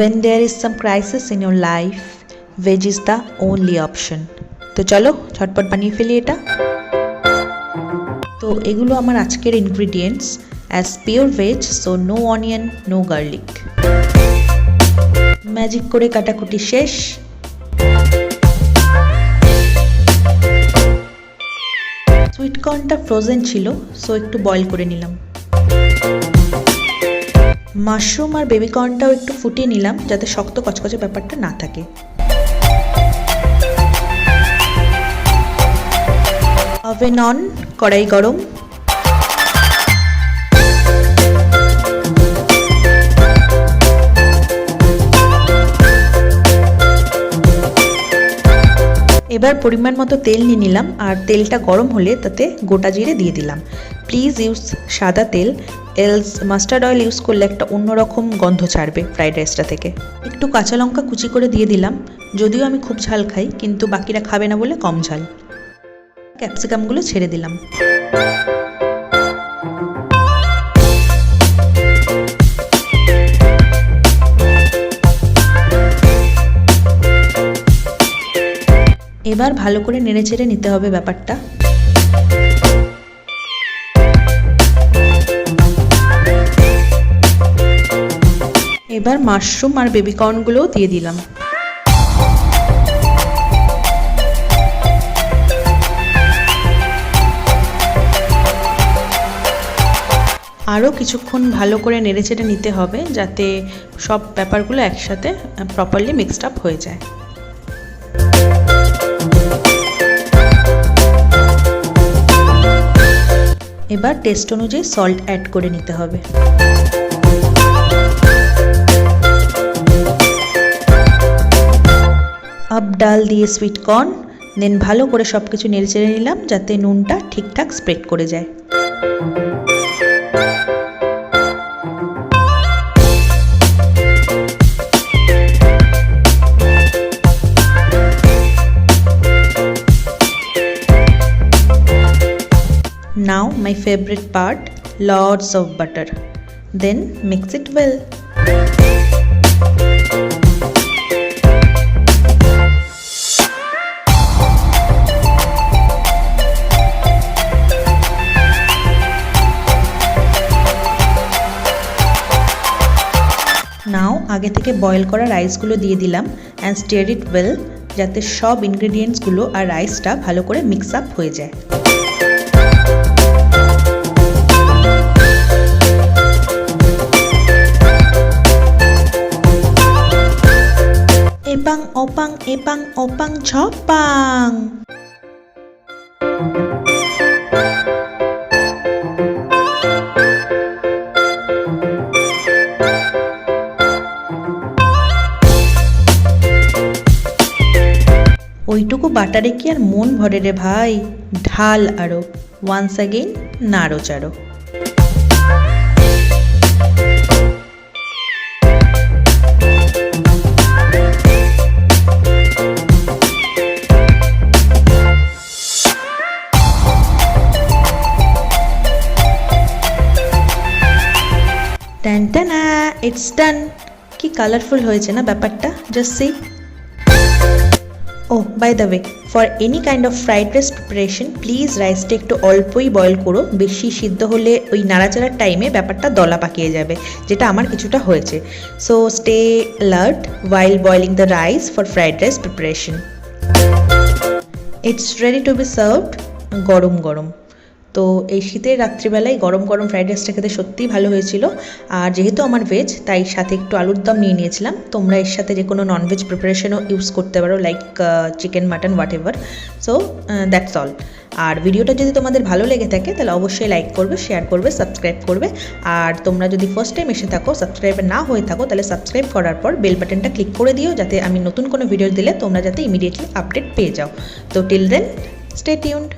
When there is some crisis in your life, veg is the only option. তো চলো ঝটপট বানিয়ে ফেলি এটা। তো এগুলো আমার আজকের ingredients. As pure veg, so no onion, no garlic. Magic করে কাটাকুটি শেষ। সুইট কর্নটা ফ্রোজেন ছিল, সো একটু বয়েল করে নিলাম। মাশরুম আর বেবি কর্নটাও একটু ফুটিয়ে নিলাম যাতে শক্ত কচকচে ব্যাপারটা না থাকে। ওভেন অন, কড়াই গরম। এবার পরিমাণ মতো তেল নিয়ে নিলাম, আর তেলটা গরম হলে তাতে গোটা জিরে দিয়ে দিলাম। প্লিজ ইউজ সাদা তেল, এলস মাস্টার্ড অয়েল ইউজ করলে একটা অন্যরকম গন্ধ ছাড়বে ফ্রাইড রাইসটা থেকে। একটু কাঁচা লঙ্কা কুচি করে দিয়ে দিলাম, যদিও আমি খুব ঝাল খাই কিন্তু বাকিরা খাবে না বলে কম ঝাল। ক্যাপসিকামগুলো ছেড়ে দিলাম। এবার ভালো করে নেড়েচেড়ে নিতে হবে ব্যাপারটা। এবার মাশরুম আর বেবি কর্নগুলোও দিয়ে দিলাম। আরও কিছুক্ষণ ভালো করে নেড়েচেড়ে নিতে হবে যাতে সব ব্যাপারগুলো একসাথে প্রপারলি মিক্সড আপ হয়ে যায়। এবার টেস্ট অনুযায়ী সল্ট অ্যাড করে নিতে হবে। আপ ডাল দিয়ে সুইট কর্ন, দেন ভালো করে সব কিছু নেড়েচেড়ে নিলাম যাতে নুনটা ঠিকঠাক স্প্রেড করে যায়। Now my favorite part, lots of butter. Then mix it well. Now আগে থেকে বয়েল করা রাইসগুলো দিয়ে দিলাম and stir it well যাতে সব ইনগ্রেডিয়েন্টসগুলো আর রাইসটা ভালো করে মিক্স আপ হয়ে যায়। এপাং ওপাং এপাং ওপাং ঝপাং। ওইটুকু বাটারে কি আর মন ভরে রে ভাই, ঢাল আরো। ওয়ান্স অ্যাগেইন নাড়ো চাড়ো। টানটানা, ইটস ডান। কি কালারফুল হয়েছে না ব্যাপারটা, just see. Oh, by the way, for any kind of fried rice preparation, please রাইসটা একটু অল্পই বয়েল করো। বেশি সিদ্ধ হলে ওই নাড়াচাড়ার টাইমে ব্যাপারটা দলা পাকিয়ে যাবে, যেটা আমার কিছুটা হয়েছে। So stay alert while boiling the rice for fried rice preparation. It's ready to be served গরম গরম। তো এই শীতের রাত্রিবেলায় গরম গরম ফ্রাইড রাইসটা খেতে সত্যিই ভালো হয়েছিল। আর যেহেতু আমার ভেজ, তাই সাথে একটু আলুর দম নিয়ে নিয়েছিলাম। তোমরা এর সাথে যে কোনো ননভেজ প্রিপারেশনও ইউজ করতে পারো, like chicken, mutton, whatever. So that's all. আর ভিডিওটা যদি তোমাদের ভালো লেগে থাকে তাহলে অবশ্যই লাইক করবে, শেয়ার করবে, সাবস্ক্রাইব করবে। আর তোমরা যদি ফার্স্ট টাইম এসে থাকো, সাবস্ক্রাইবার না হয়ে থাকো, তাহলে সাবস্ক্রাইব করার পর বেল বাটনটা ক্লিক করে দিও যাতে আমি নতুন কোনো ভিডিও দিলে তোমরা যাতে ইমিডিয়েটলি আপডেট পেয়ে যাও। তো টিল দেন স্টে টিউনড।